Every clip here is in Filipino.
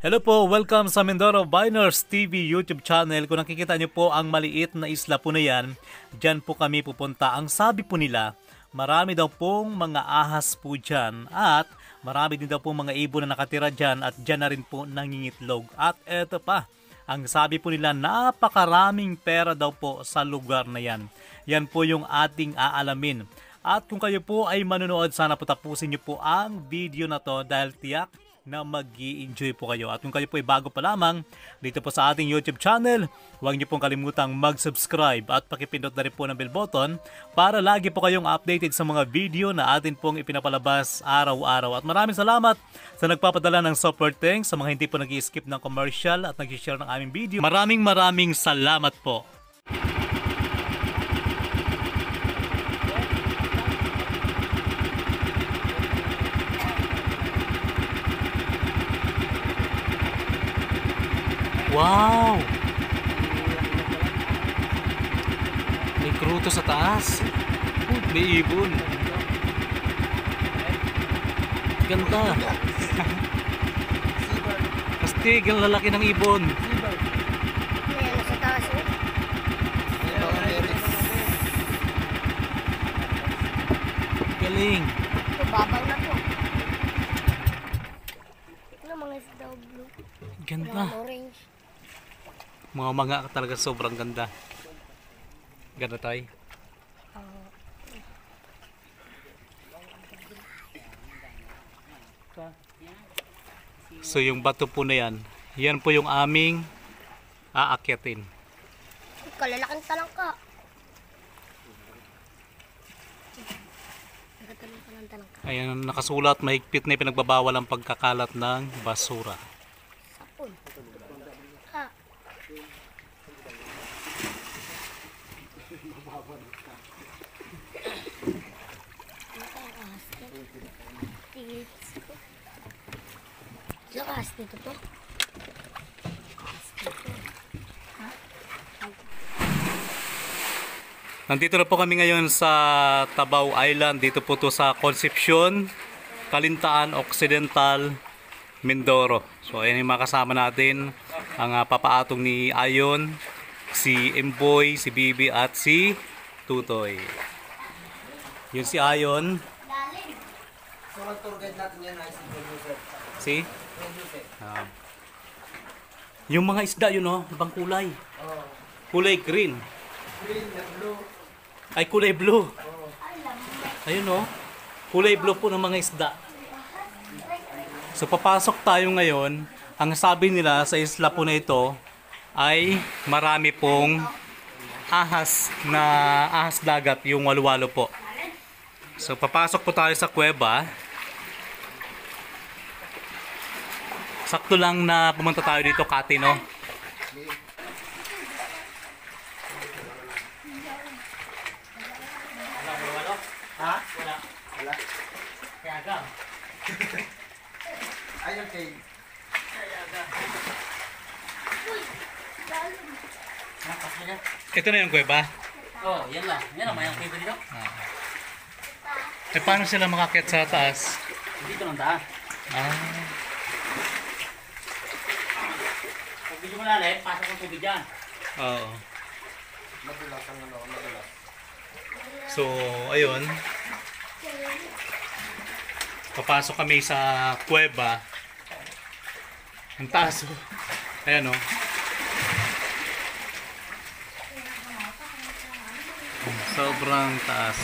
Hello po, welcome sa Mindoro Biners TV YouTube channel. Kung nakikita niyo po ang maliit na isla po na yan, dyan po kami pupunta. Ang sabi po nila, marami daw pong mga ahas po dyan at marami din daw pong mga ibon na nakatira dyan at dyan na rin po nangingitlog. At eto pa, ang sabi po nila, napakaraming pera daw po sa lugar na yan. Yan po yung ating aalamin. At kung kayo po ay manonood, sana po tapusin niyo po ang video na to dahil tiyak na mag-i-enjoy po kayo. At kung kayo po ay bago pa lamang dito po sa ating YouTube channel, huwag niyo pong kalimutang mag-subscribe at pakipindot na rin po ng bell button para lagi po kayong updated sa mga video na atin pong ipinapalabas araw-araw. At maraming salamat sa nagpapadala ng support, thanks sa mga hindi po nag-i-skip ng commercial at nag-share ng aming video. Maraming salamat po. Wow! May kruto sa taas. May ibon. Ganda. Astig, ang lalaki ng ibon. Ayan, nasa taas eh. Galing. Ito, babaw na to. Ito mga isda blue. Ganda. Orange. Mga talaga sobrang ganda. Ganda tayo. So yung bato po na yan, yan po yung aming aakyatin. Kalalaking talangka. Nagkatalong pa ng talangka. Ayan, nakasulat, mahigpit na pinagbabawal ang pagkakalat ng basura. Sapon. Ha. Lakas dito to. Nandito na po kami ngayon sa Tabaw Island. Dito po to sa Concepcion, Calintaan Occidental, Mindoro. So ayan yung mga kasama natin. Ang papaatong ni Ayon, si Emboy, si Bibi at si Tutoy. Yun si Ayon. Si? Yung mga isda yun, no? Ibang kulay. Kulay green. Ay, kulay blue. Ayun, no? Kulay blue po ng mga isda. So, papasok tayo ngayon. Ang sabi nila sa isla po na ito ay marami pong ahas dagat, yung walwalo po. So, papasok po tayo sa kuweba. Sakto lang na pumunta tayo dito, Kati, no? Ha? Wala. Wala. Kaya ka. Ayun, Kay. Ito na yung kuweba? Oh, yan lang. Yan lang, mayang kuweba dito. Eh, paano sila makakyat sa taas? Dito lang taas. Pag medyo malalim, pasok ang tubig dyan. Oo. So, ayun. Papasok kami sa kuweba. Ang taas. Ayan, o. Sobrang taas.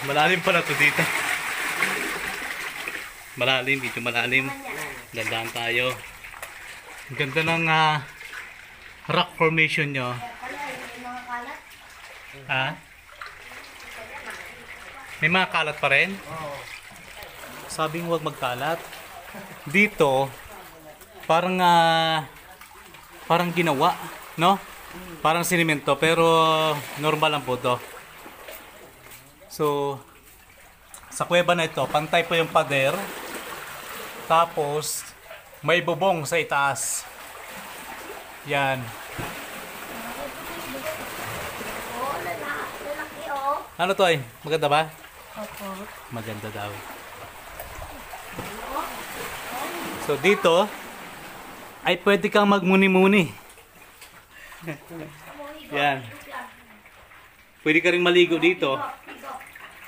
Malalim pala to dito. Malalim, dito malalim. Dandaan tayo. Ang ganda ng rock formation nyo. Ha? May mga kalat pa rin? Sabing huwag magkalat. Dito, parang parang ginawa, no? Parang sinimento, pero normal lang po to. So, sa kuweba na ito, pantay po yung pader. Tapos, may bubong sa itaas. Yan. Oh, lalaki oh. Ano to ay? Maganda ba? Opo. Maganda daw. So dito ay pwede kang magmuni-muni. Yan. Pwede ka rin maligo dito.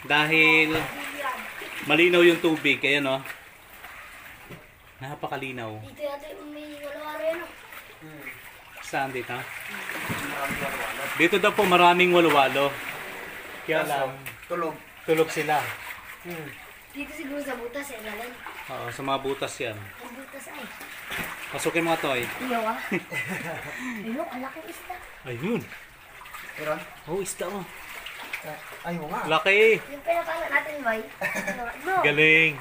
Dahil malinaw yung tubig. Kaya no. Napakalinaw. Dito yata yung may wala rin. Saan dito? Dito daw po maraming walwalo. Kaya lang, tulog sila. Dito siguro sa butas eh, galing. Oo, sa mga butas yan. Ang butas ay. Pasukin mga toy. Iyo ah. Ayun, ang laki isda. Ayun. Meron? Oh, isda oh. Ayaw nga. Laki. Yung pinapala natin, boy. No. Galing.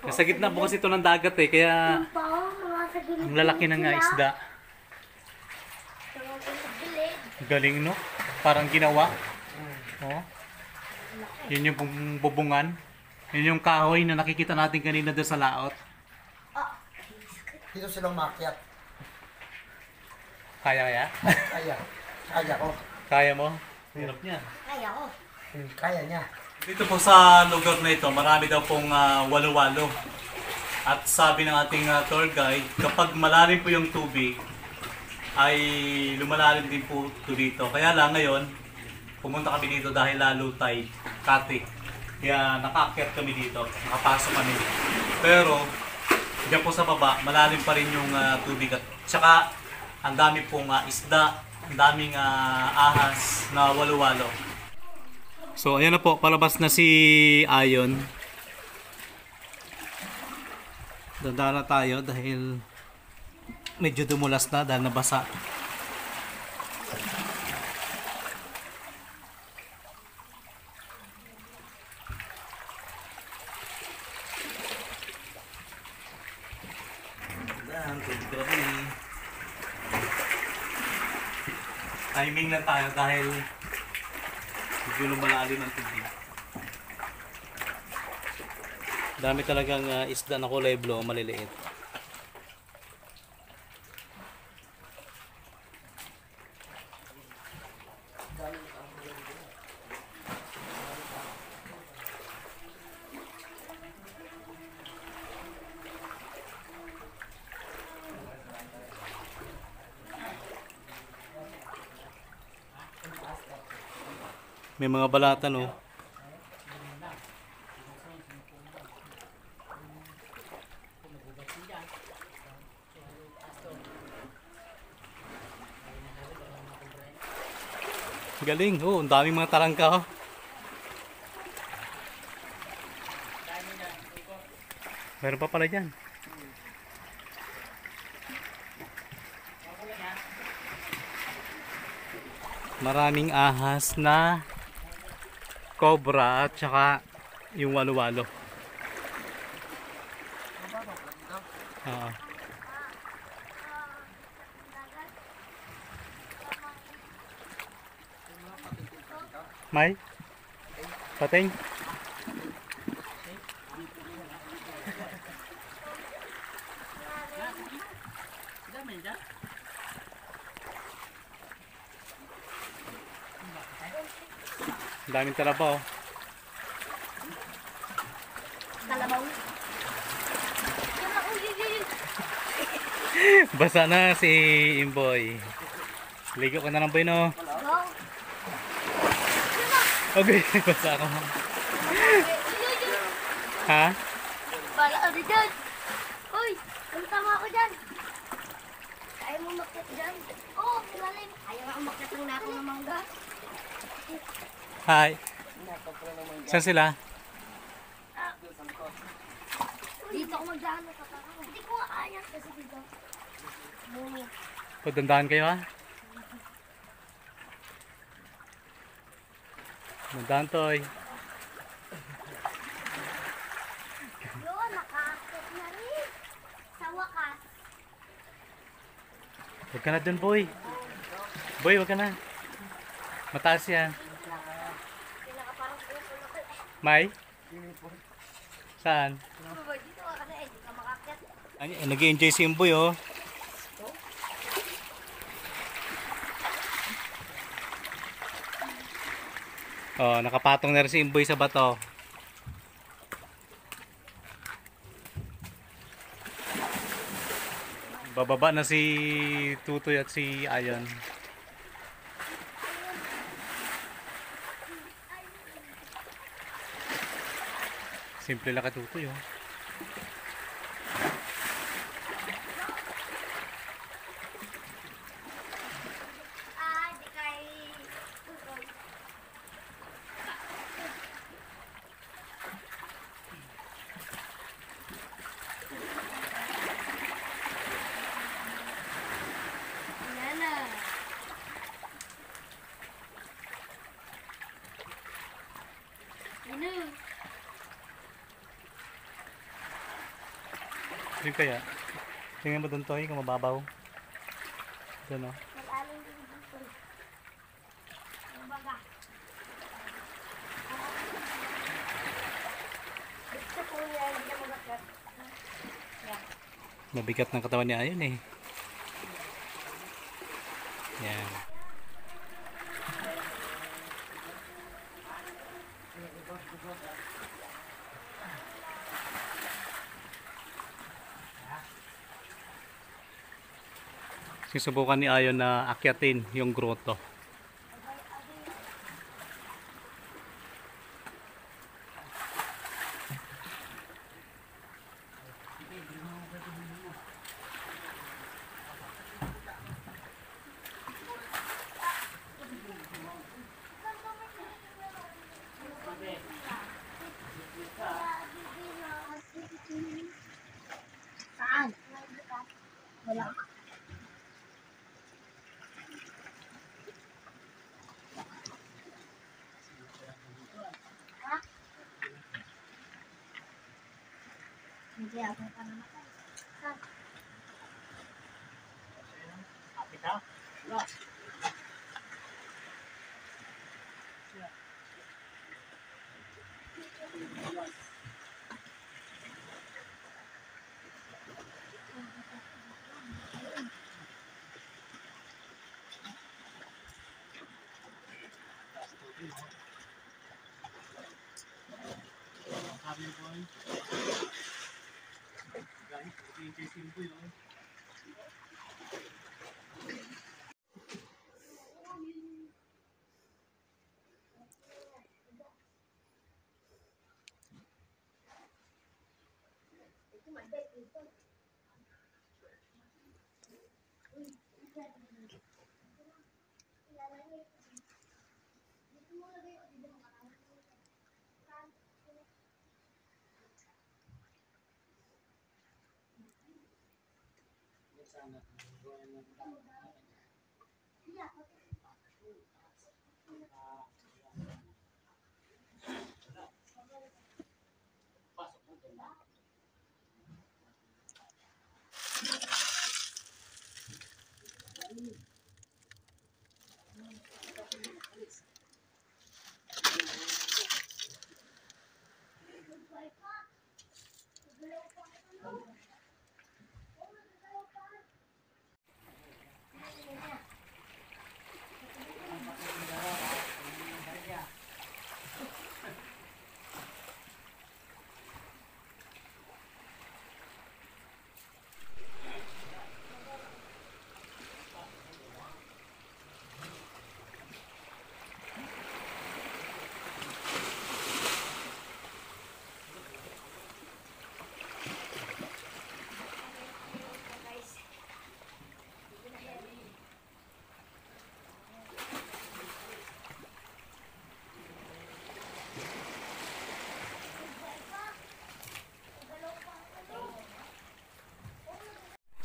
Nasa gitna po kasi ito ng dagat eh, kaya Yung pa, mga sa gilid. ang lalaki na nga isda. Mga sa gilid. Galing no? Parang ginawa. Oh. Yun yung bubungan. Yun yung kahoy na nakikita natin kanina doon sa laot. Dito silang makyat. Kaya? Kaya. Kaya ko. Kaya mo? Hirap niya. Kaya ko. Kaya niya. Dito po sa lugar na ito, marami daw pong walo-walo. At sabi ng ating tour guide, kapag malalim po yung tubig, ay lumalalim din po ito dito. Kaya lang ngayon, pumunta kami dito dahil low tide, kati. Kaya nakaakyat kami dito, nakapasok kami. Pero, diyan po sa baba, malalim pa rin yung tubig. At saka, ang dami pong isda, ang daming ahas na walo-walo. So, ayan na po, palabas na si Ayon. Dadaan na tayo dahil medyo dumulas na dahil nabasa. Timing na tayo dahil medyo lumalalim ang tubig. Dami talagang isda na kulay blue, maliliit. May mga balatan oh. Galing, oh, ang daming mga tarangka oh. Meron pa pala dyan. Maraming ahas na cobra at saka yung walo-walo. May? Pating? Daming talabaw. Kalabaw. Basa na si Imboy. Ligo ka na lang boy no. Go. Okay, basa ako. Ha? Bala ka dyan. Uy, tama ako dyan. Kaya mo umakyat dyan. Oo, malalim. Ayaw nga umakyat lang na ako ng mangga. Hi. Saan sila? Dito ako magdaan na kakao. Hindi ko ayas kasi dito. Bungi. Pagdandaan kayo ha? Dandaan toy. Yun, nakakit na rin. Sa wakas. Huwag ka na dun boy. Boy, huwag ka na. Mataas yan. Pinakaparang puso na ko. May? Saan? Dito ka kasi hindi ka makakit. Nag-enjoy si Imboy oh. Oh, nakapatong na rin si Imboy sa bato. Bababa na si Tutoy at si Ayon. Simple lang ka Tutoy, oh. Di kay Tutoy. Yan na. Ano? Yun kaya. Tingnan mo doon, Toy, kung mababaw. Doon, oh. Malalim din dito. Kumbaga. Gusto ko niya, hindi na magagat. Yan. Mabigat ng katawan ni Ayon, eh. Yan. Sinusubukan ni Ayon na akyatin yung grotto. Saan? Wala. Hindi ako pa namatay. Saan?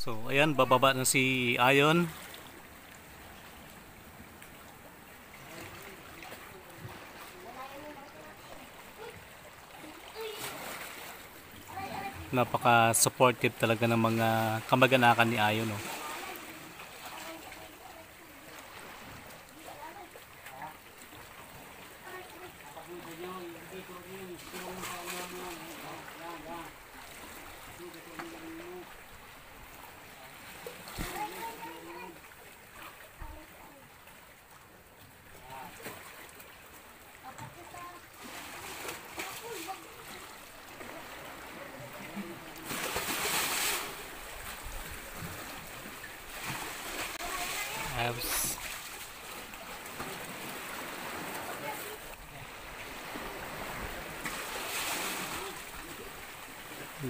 So, ayan, bababa na si Ayon. Napaka-supportive talaga ng mga kamag-anakan ni Ayon, no?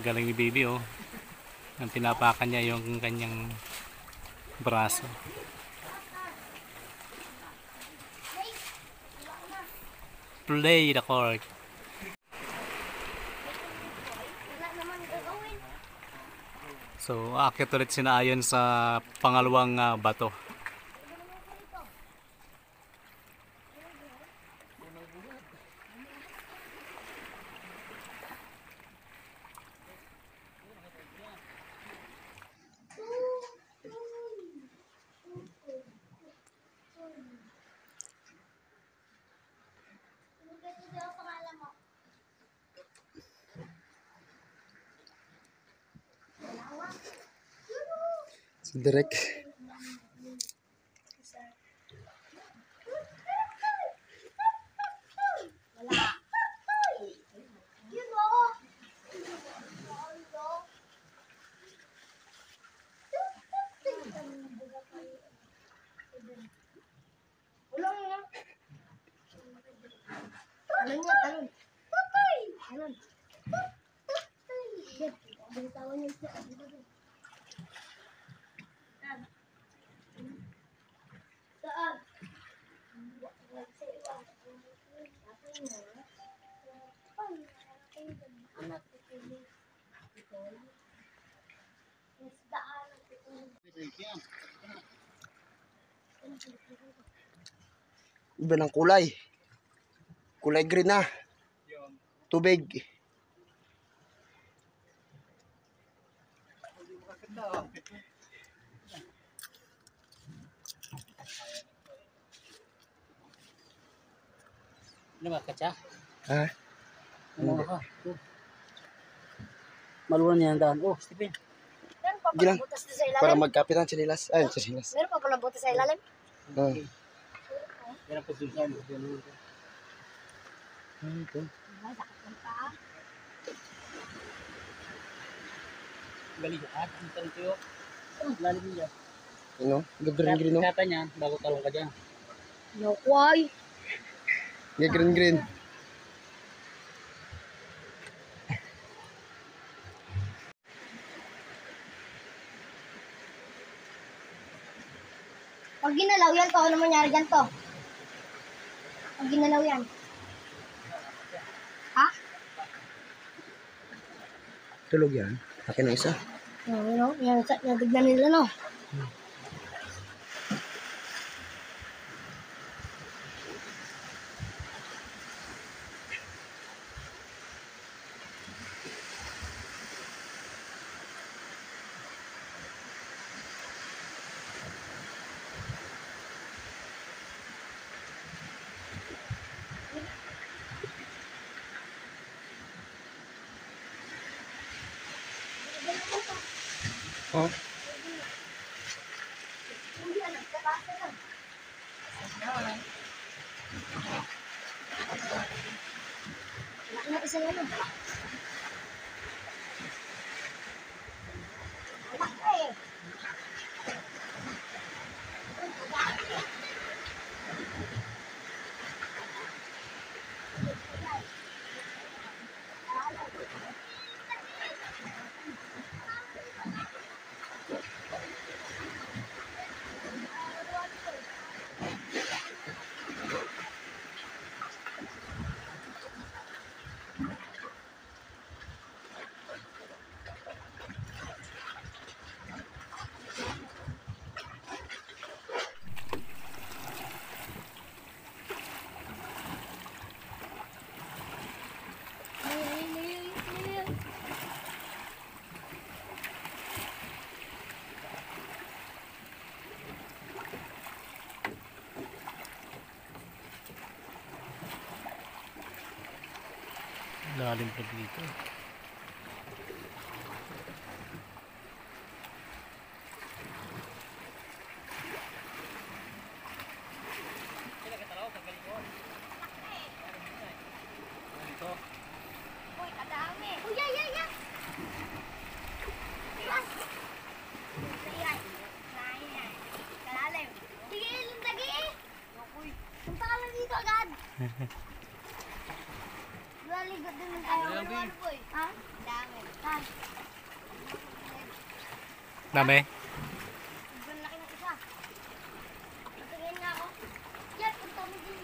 Galing ni baby oh. Ang tinapakan niya yung kanyang braso. Play the court. Wala naman gagawin. So, aakyat ulit sina Ayon sa pangalawang bato. Ito ang pangalan mo. Si Derek. Wala. Yun o. Ulong nga. Talon niya, talon. Talon. Bitawan niya siya. Saan? Iba ng kulay. Kulay green na. Tubig. Ano ba, katsa? Ha? Ano ka? Maluwan niya ang daan. Oh, Stephen. Meron pa Gilang. palang butas sa ilalim? Para magkapitan sa nilas. Ayun, sa nilas. Meron pa palang butas sa ilalim? Ah. Yan ang pagsusan. Ito. Ay, sakit ng paa. Galing ka. Ang talong tuyo. Lalim niya. Ano? Green green no? Kata niya, bago talong ka dyan. Yokway. Green green. Pag ginalaw yan to, ano mangyari dyan to? Pag ginalaw yan. Ha? Tulog yan. Akin na isa. Yan, natignan nila, no? Oh. Wala na isang ano. Wala ka eh. Lalim pa dito. Uy, kadami. Uy, yeah. Yan. Yan. Kalalim. Sige, lagi. Punta ka lang dito agad. maligo din ng ano po eh. Ha? Dami. Ha? Dami. Sobrang laki ng isa. Patingin nga ako. Yan, punta mo din.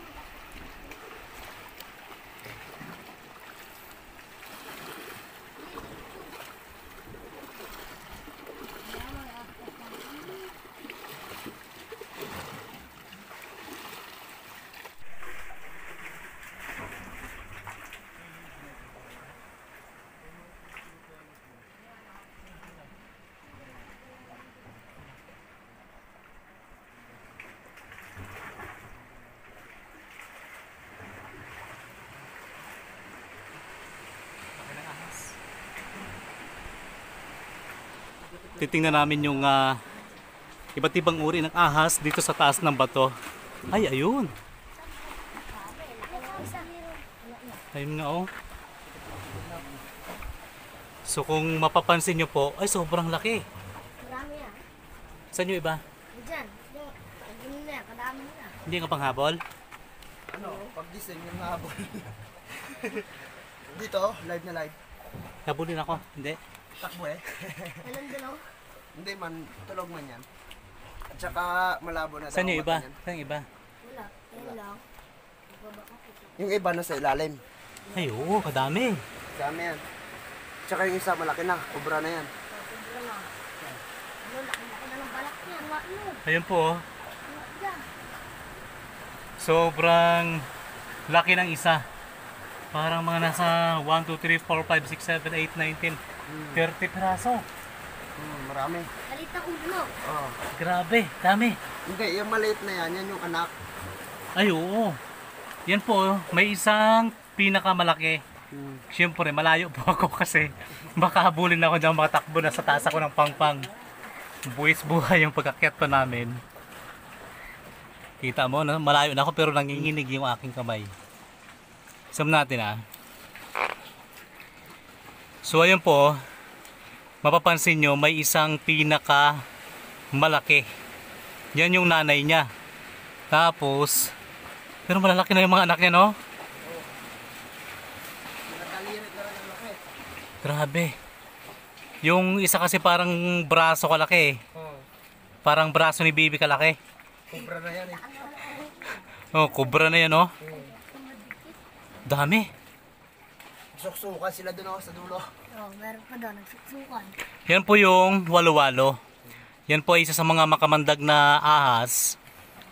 Titingnan namin yung iba't ibang uri ng ahas dito sa taas ng bato. Ay, ayun. Ayun nga oh. So kung mapapansin nyo po, ay sobrang laki. Marami yan. Saan yung iba? Diyan. Yung na, kadami na. Hindi ka panghabol? Ano, pag-gising yung habol. Dito, live na live. Habulin ako. Hindi. Takbo eh. Alam din ako. Hindi man, tulog man yan. At saka malabo na. Saan yung iba? mata niyan. Saan yung iba? Wala. Ayun lang. Baba ka. Yung iba nasa ilalim. Ay, oo. Kadami. Dami yan. Tsaka yung isa malaki na, kubra na yan. Sobra na. Ano, laki-laki na ng balak niya. Ano? Ayun po oh. Ano dyan? Sobrang laki ng isa. Parang mga nasa 1, 2, 3, 4, 5, 6, 7, 8, 9, 10, 30 piraso. Marami. Galit ang ulo. Oh. Grabe, dami. Hindi, yung maliit na yan, yan yung anak. Ay, oo. Yan po, may isang pinakamalaki. Siyempre, malayo po ako kasi baka habulin ako dyan makatakbo na sa taas ako ng pangpang. Buwis buhay yung pagkakyat pa namin. Kita mo, no? Malayo na ako pero nanginginig yung aking kamay. Isam natin So ayun po, mapapansin nyo may isang pinaka malaki. Yan yung nanay niya. Tapos, pero malalaki na yung mga anak niya, no? Grabe. Yung isa kasi parang braso kalaki. Parang braso ni baby kalaki. Kubra na yan eh. Oh, kubra na yan, oh. Dami. Suksukan sila doon ako sa dulo. Oh, meron pa daw. Nagsuksukan. Yan po yung walo-walo. Yan po ay isa sa mga makamandag na ahas.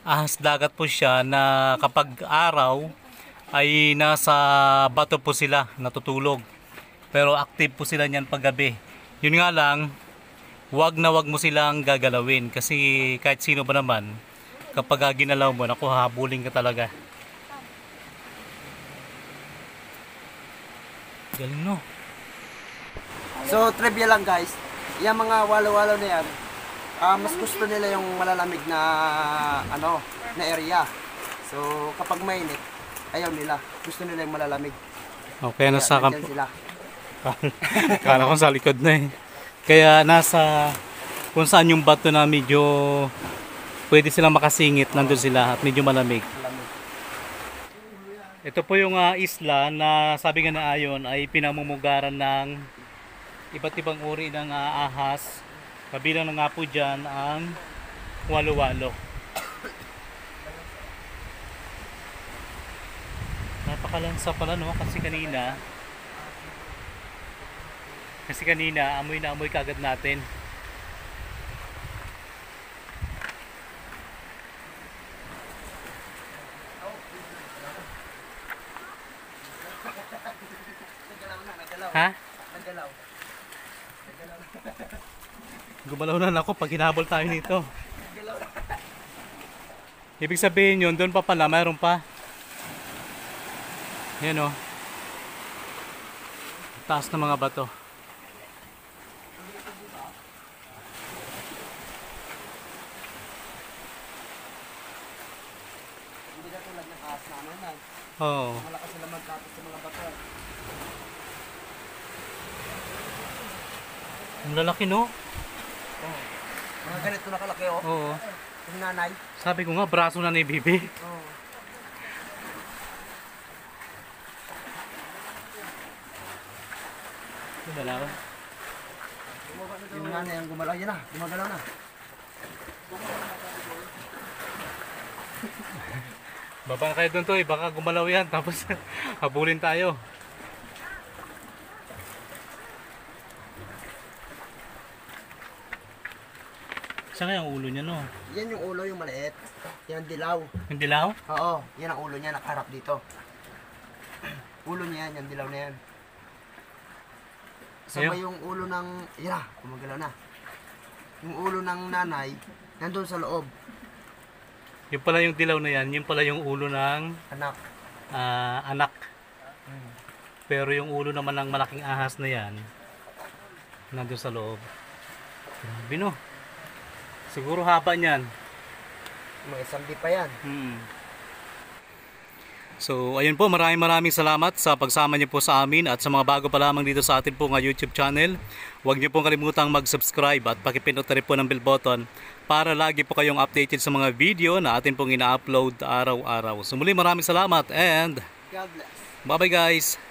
Ahas dagat po siya na kapag araw ay nasa bato po sila natutulog. Pero active po sila niyan paggabi. Yun nga lang, wag na wag mo silang gagalawin. Kasi kahit sino ba naman, kapag ginalaw mo, naku, habulin ka talaga. Galing, no? So, trivia lang guys. Yung mga walo-walo na yan, mas gusto nila yung malalamig na ano, na area. So, kapag mainit, ayaw nila. Gusto nila yung malalamig. Okay, nasa Kaya, nandyan sila. Kala ko sa likod na eh. Kaya nasa kung saan yung bato na medyo pwede silang makasingit, nandun sila at medyo malamig. Ito po yung isla na sabi nga na ayon ay pinamumugaran ng iba't ibang uri ng ahas. Kabilang na nga po dyan ang walo-walo. Napakalansa pala, no? Kasi kanina amoy na amoy kagad natin. Ha? Gumalaw na ako pag hinabol tayo nito. Ibig sabihin yun, doon pa pala, mayroon pa. Yan o. Taas ng mga bato. Hindi na tulad ng ahas namin na. Oo. Malakas sila magkapit sa mga bato. Ang lalaki, no? Mga ganito na kalaki oh. Oo. Yung nanay. Sabi ko nga, braso na ni Bibi. Oh. Gumalaw. Yung nanay ang gumalaw. Yan na, gumagalaw na. Babang kayo doon to, baka gumalaw yan. Tapos habulin tayo. Saan kaya ang ulo niya, no? Yan yung ulo, yung maliit. Yan dilaw. Yung dilaw? Oo, yan ang ulo niya, nakaharap dito. Ulo niya yan, yung dilaw na yan. Sama Ayun. yung ulo ng, yan na, gumagalaw na. Yung ulo ng nanay, nandun sa loob. Yung pala yung dilaw na yan, yung pala yung ulo ng Anak. anak. Pero yung ulo naman ng malaking ahas na yan, nandun sa loob. Grabe, no? Siguro haba niyan. Mga isang di pa yan. So, ayun po, maraming salamat sa pagsama niyo po sa amin at sa mga bago pa lamang dito sa atin po nga YouTube channel. Huwag niyo pong kalimutang mag-subscribe at pakipindot na rin po ng bell button para lagi po kayong updated sa mga video na atin pong ina-upload araw-araw. So, muli maraming salamat and God bless. bye-bye guys!